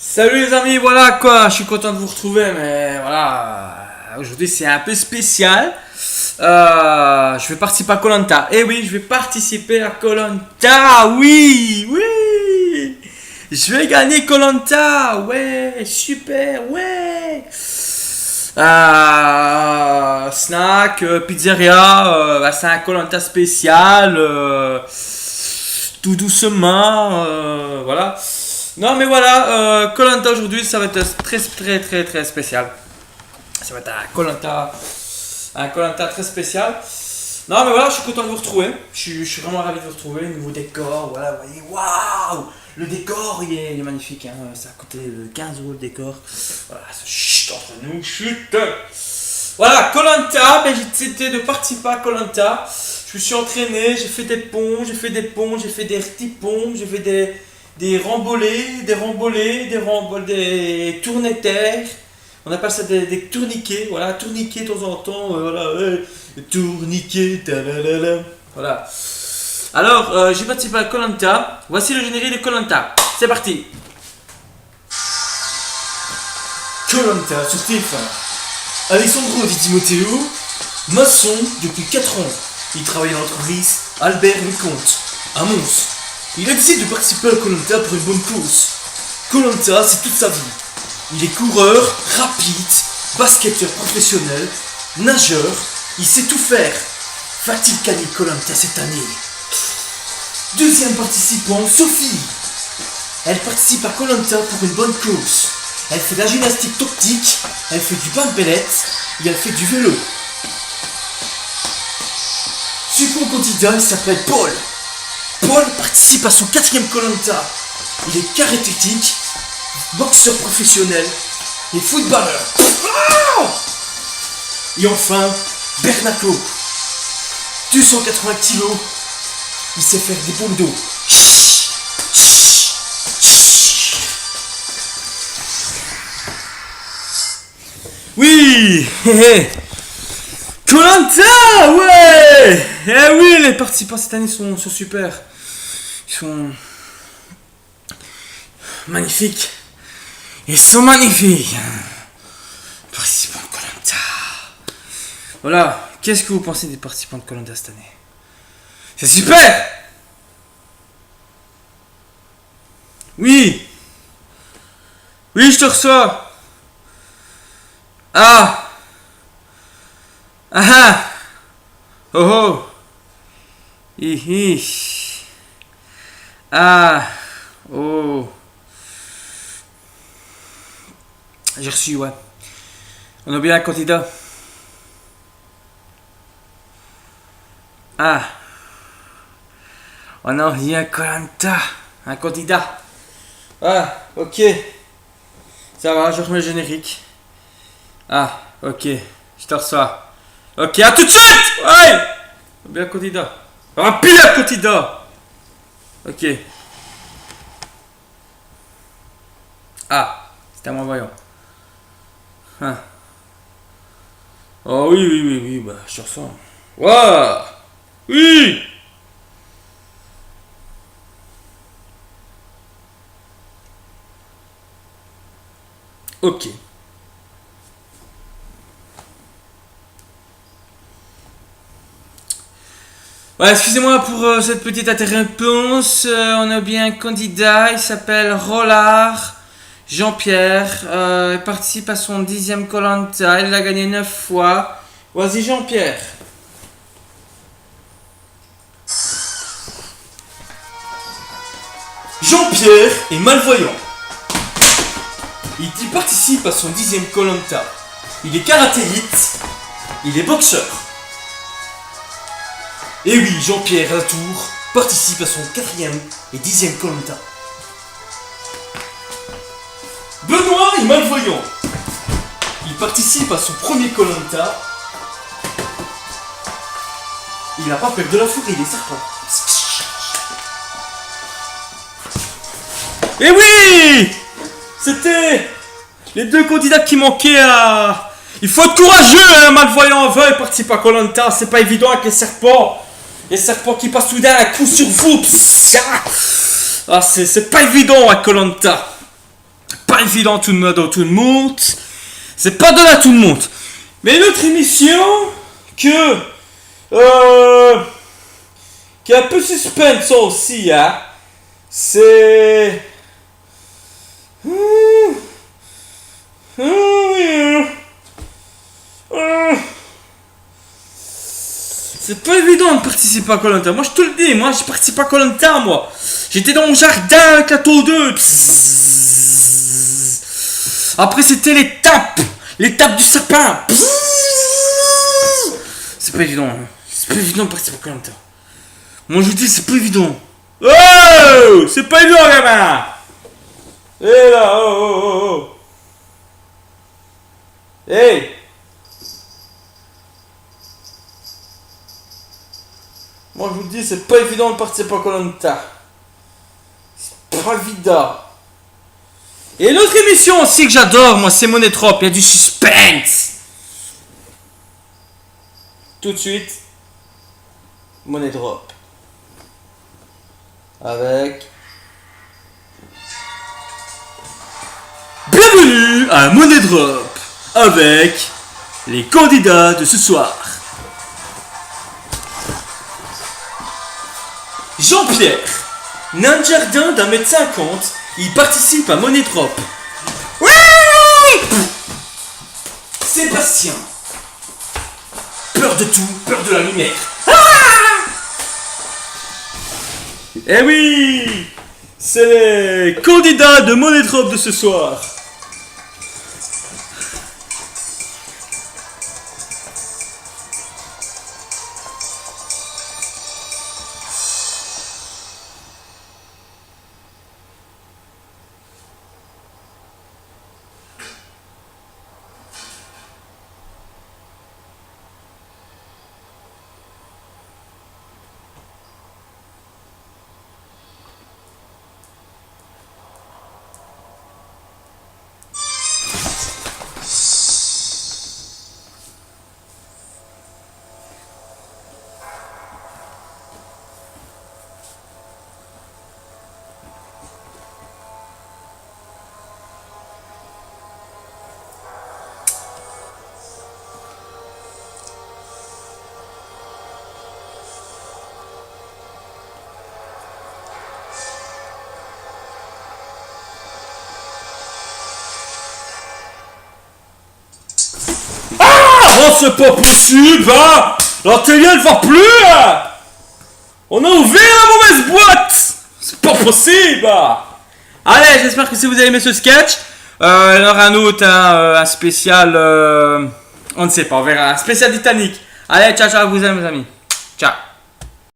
Salut les amis, voilà quoi, je suis content de vous retrouver, mais voilà, aujourd'hui c'est un peu spécial. Je vais participer à koh. Eh oui, je vais participer à koh. Oui, oui, je vais gagner koh. Ouais, super, ouais. Snack, pizzeria, c'est un koh spécial. Tout doucement, voilà. Non mais voilà, koh aujourd'hui ça va être très très très très spécial. Ça va être un koh très spécial. Non mais voilà, je suis content de vous retrouver. Je suis vraiment ravi de vous retrouver. Nouveau décor, voilà, vous voyez, waouh. Le décor il est magnifique, hein. Ça a coûté 15 € le décor. Voilà, chut, entre nous, chut. Voilà, koh, ben, j'ai décidé de participer à koh. Je me suis entraîné, j'ai fait des ponts, j'ai fait des petits ponts, j'ai fait des rembolés, des tournées-terre. On appelle ça des tourniquets, voilà, tourniquets de temps en temps, voilà, tourniquets, talalala, voilà. Alors, j'ai participé à koh. Voici le générique de koh. C'est parti. koh sur TF1. Alessandro Di Timoteo, maçon depuis 4 ans. Il travaille dans l'entreprise Albert Lecomte, à Mons. Il a décidé de participer à koh pour une bonne cause. koh, c'est toute sa vie. Il est coureur, rapide, basketteur professionnel, nageur, il sait tout faire. Va-t-il gagner koh cette année? Deuxième participant, Sophie. Elle participe à koh pour une bonne cause. Elle fait de la gymnastique tactique, elle fait du bain de belette et elle fait du vélo. Second candidat, il s'appelle Paul. Paul participe à son 4e koh. Il est karatétique, boxeur professionnel et footballeur. Et enfin, Bernacco. 280 kilos, il sait faire des bombes d'eau. Oui, koh, ouais. Eh oui, les participants cette année sont super. Ils sont magnifiques. Ils sont magnifiques. Participants de koh. Voilà. Qu'est-ce que vous pensez des participants de koh cette année? C'est super. Oui. Oui, je te reçois. Ah. Ah ah. Oh oh. Hihi. Ah. Oh. J'ai reçu, ouais. On a bien un candidat. Ah. On a bien un candidat. Ah, ok. Ça va, je remets le générique. Ah, ok. Je te reçois. Ok, à tout de suite. Ouais. Bien un candidat. Ah, pile un candidat. Ok. Ah, c'est à moi voyant. Ah. Oh oui, oui, oui, oui, bah, je te reçois. Waouh. Oui. Ok. Ouais, excusez-moi pour cette petite interruption. On a bien un candidat, il s'appelle Rollard Jean-Pierre. Il participe à son 10e koh. Il l'a gagné 9 fois. Vas-y Jean-Pierre. Jean-Pierre est malvoyant. Il participe à son 10e koh. Il est karatéite. Il est boxeur. Et oui, Jean-Pierre Latour participe à son 4e et 10e koh. Benoît est malvoyant. Il participe à son premier koh. Il n'a pas peur de la fourrure des serpents. Et oui, c'était les deux candidats qui manquaient à... Il faut être courageux, hein, malvoyant veut participer à koh. C'est pas évident avec les serpents. Les serpents qui passent soudain un coup sur vous. Ah, c'est pas évident à koh. Pas pas évident dans tout le monde. C'est pas donné à tout le monde. Mais une autre émission que qui est un peu suspense aussi, hein. C'est c'est pas évident de participer à Koh Lanta. Moi je te le dis, moi j'ai participé à Koh Lanta, moi. J'étais dans mon jardin avec la taux 2. Après c'était l'étape du sapin. C'est pas évident, hein. C'est pas évident de participer à Koh Lanta. Moi je vous dis c'est pas évident. Oh, c'est pas évident, gamin. Eh là, oh. Hey. Moi je vous dis, c'est pas évident de participer à Koh Lanta. C'est pas évident. Et l'autre émission aussi que j'adore, moi, c'est Money Drop. Il y a du suspense. Tout de suite, Money Drop. Avec... Bienvenue à Money Drop. Avec les candidats de ce soir. Jean-Pierre, nain de jardin d'1m50, il participe à Money Drop. Oui. Sébastien, peur de tout, peur de la lumière. Eh oui, c'est les candidats de Money Drop de ce soir. Oh, c'est pas possible, hein. La télé, elle va plus, hein. On a ouvert la mauvaise boîte. C'est pas possible, hein. Allez, j'espère que si vous avez aimé ce sketch, il y en aura un autre, hein, un spécial... on ne sait pas, on verra. Un spécial Titanic. Allez, ciao, ciao, vous aime, mes amis. Ciao.